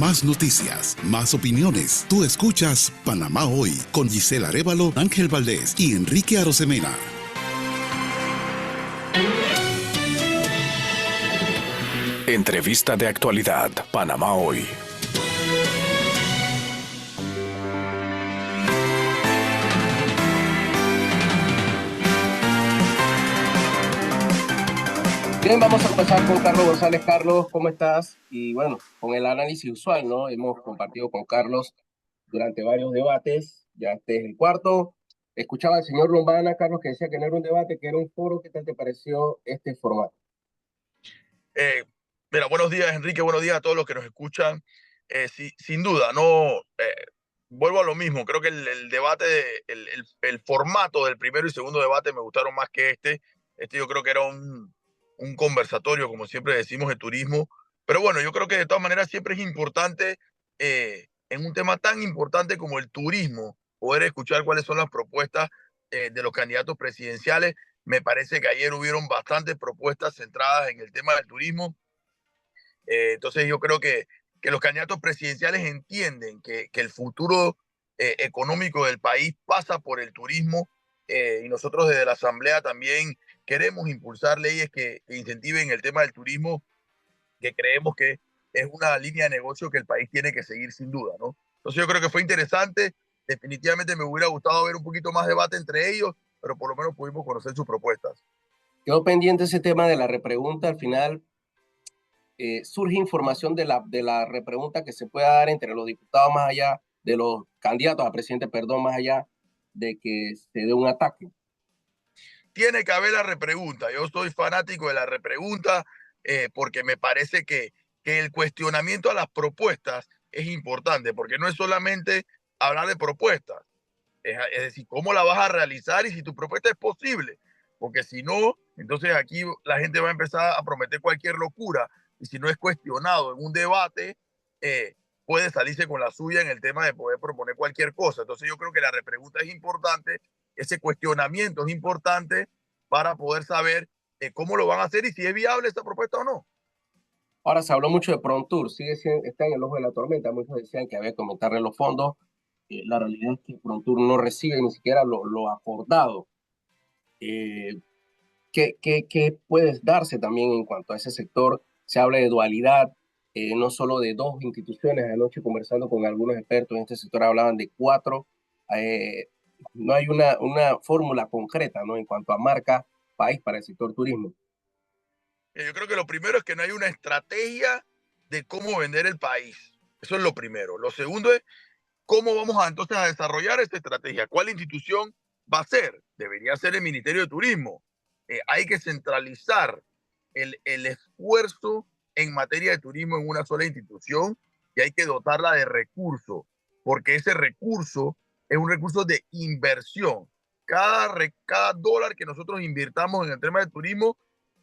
Más noticias, más opiniones. Tú escuchas Panamá Hoy con Gisela Arévalo, Ángel Valdés y Enrique Arosemena. Entrevista de actualidad, Panamá Hoy. Bien, vamos a empezar con Carlos González. Carlos, ¿cómo estás? Y bueno, con el análisis usual, ¿no? Hemos compartido con Carlos durante varios debates, ya este es el cuarto. Escuchaba al señor Lombana, Carlos, que decía que no era un debate, que era un foro. ¿Qué tal te pareció este formato? Eh, Mira, buenos días, Enrique, buenos días a todos los que nos escuchan. Sin duda, no vuelvo a lo mismo. Creo que el debate, el formato del primero y segundo debate me gustaron más que este. Este yo creo que era un conversatorio, como siempre decimos, de turismo. Pero bueno, yo creo que de todas maneras siempre es importante, en un tema tan importante como el turismo, poder escuchar cuáles son las propuestas de los candidatos presidenciales. Me parece que ayer hubieron bastantes propuestas centradas en el tema del turismo. Entonces yo creo que los candidatos presidenciales entienden que el futuro económico del país pasa por el turismo, y nosotros desde la Asamblea también queremos impulsar leyes que incentiven el tema del turismo, que creemos que es una línea de negocio que el país tiene que seguir sin duda, ¿no? Entonces yo creo que fue interesante. Definitivamente me hubiera gustado ver un poquito más debate entre ellos, pero por lo menos pudimos conocer sus propuestas. Quedó pendiente ese tema de la repregunta. Al final surge información de la repregunta que se pueda dar entre los diputados, más allá de los candidatos a presidente, perdón, más allá de que se dé un ataque. Tiene que haber la repregunta. Yo soy fanático de la repregunta, porque me parece que el cuestionamiento a las propuestas es importante, porque no es solamente hablar de propuestas, es decir, cómo la vas a realizar y si tu propuesta es posible, porque si no, entonces aquí la gente va a empezar a prometer cualquier locura, y si no es cuestionado en un debate, puede salirse con la suya en el tema de poder proponer cualquier cosa. Entonces yo creo que la repregunta es importante, ese cuestionamiento es importante para poder saber cómo lo van a hacer y si es viable esta propuesta o no. Ahora se habló mucho de Prontour, está en el ojo de la tormenta. Muchos decían que había que aumentarle los fondos. La realidad es que Prontour no recibe ni siquiera lo acordado. Eh, ¿Qué puede darse también en cuanto a ese sector? Se habla de dualidad, no solo de dos instituciones. Anoche conversando con algunos expertos en este sector hablaban de cuatro. Eh, no hay una fórmula concreta, ¿no? En cuanto a marca país para el sector turismo. Yo creo que lo primero es que no hay una estrategia de cómo vender el país. Eso es lo primero. Lo segundo es cómo vamos a entonces a desarrollar esta estrategia. ¿Cuál institución va a ser? Debería ser el Ministerio de Turismo. Hay que centralizar el esfuerzo en materia de turismo en una sola institución, y hay que dotarla de recursos, porque ese recurso es un recurso de inversión. Cada dólar que nosotros invirtamos en el tema del turismo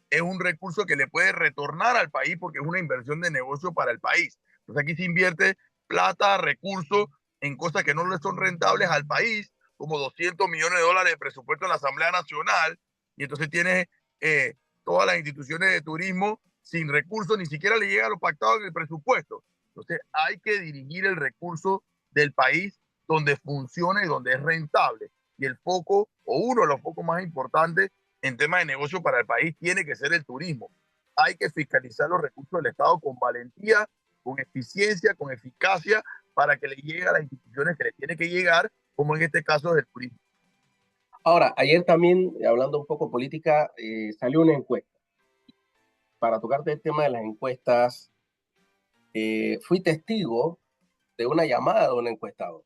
es un recurso que le puede retornar al país, porque es una inversión de negocio para el país. Entonces aquí se invierte plata, recursos en cosas que no le son rentables al país, como 200 millones de dólares de presupuesto en la Asamblea Nacional, y entonces tienes todas las instituciones de turismo sin recursos, ni siquiera le llega a lo pactado en el presupuesto. Entonces hay que dirigir el recurso del país donde funcione y donde es rentable. Y el foco, o uno de los focos más importantes en temas de negocio para el país, tiene que ser el turismo. Hay que fiscalizar los recursos del Estado con valentía, con eficiencia, con eficacia, para que le llegue a las instituciones que le tiene que llegar, como en este caso del turismo. Ahora, ayer también, hablando un poco política, salió una encuesta. Para tocarte el tema de las encuestas, fui testigo de una llamada de un encuestador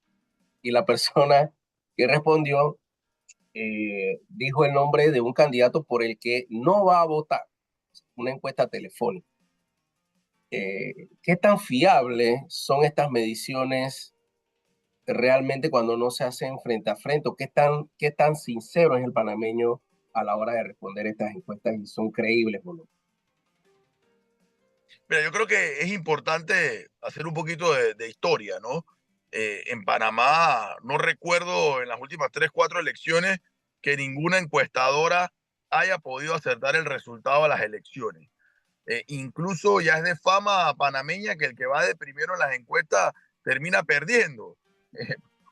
y la persona que respondió dijo el nombre de un candidato por el que no va a votar. Una encuesta telefónica. ¿Qué tan fiables son estas mediciones realmente cuando no se hacen frente a frente? ¿O qué tan sincero es el panameño a la hora de responder estas encuestas y son creíbles o no? Mira, yo creo que es importante hacer un poquito de historia, ¿no? En Panamá, no recuerdo en las últimas 3, 4 elecciones que ninguna encuestadora haya podido acertar el resultado de las elecciones. Incluso ya es de fama panameña que el que va de primero en las encuestas termina perdiendo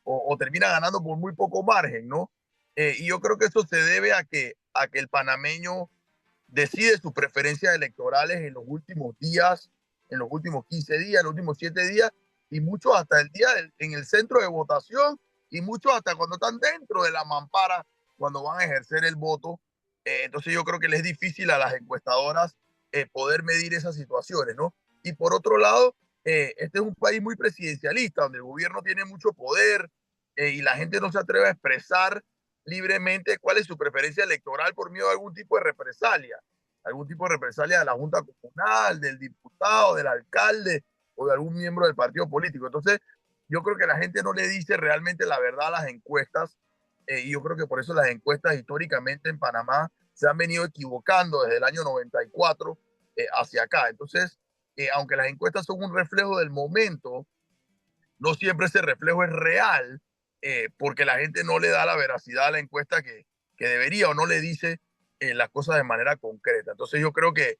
o termina ganando por muy poco margen, ¿no? Y yo creo que eso se debe a que el panameño decide sus preferencias electorales en los últimos días, en los últimos 15 días, en los últimos 7 días, y muchos hasta el en el centro de votación, y muchos hasta cuando están dentro de la mampara, cuando van a ejercer el voto. Entonces yo creo que les es difícil a las encuestadoras poder medir esas situaciones, ¿no? Y por otro lado, este es un país muy presidencialista, donde el gobierno tiene mucho poder y la gente no se atreve a expresar libremente cuál es su preferencia electoral por miedo a algún tipo de represalia de la Junta Comunal, del diputado, del alcalde o de algún miembro del partido político. Entonces, yo creo que la gente no le dice realmente la verdad a las encuestas y yo creo que por eso las encuestas históricamente en Panamá se han venido equivocando desde el año 94 hacia acá. Entonces, aunque las encuestas son un reflejo del momento, no siempre ese reflejo es real, porque la gente no le da la veracidad a la encuesta que debería o no le dice las cosas de manera concreta. Entonces yo creo que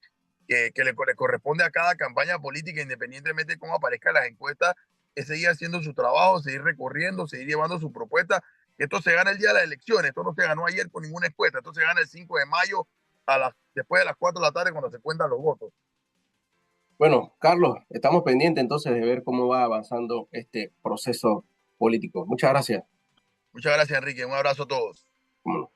le corresponde a cada campaña política, independientemente de cómo aparezcan las encuestas, es seguir haciendo su trabajo, seguir recorriendo, seguir llevando su propuesta. Esto se gana el día de las elecciones, esto no se ganó ayer con ninguna encuesta, esto se gana el 5 de mayo después de las 4 de la tarde cuando se cuentan los votos. Bueno, Carlos, estamos pendientes entonces de ver cómo va avanzando este proceso político. Muchas gracias. Muchas gracias, Enrique. Un abrazo a todos. Cómo no.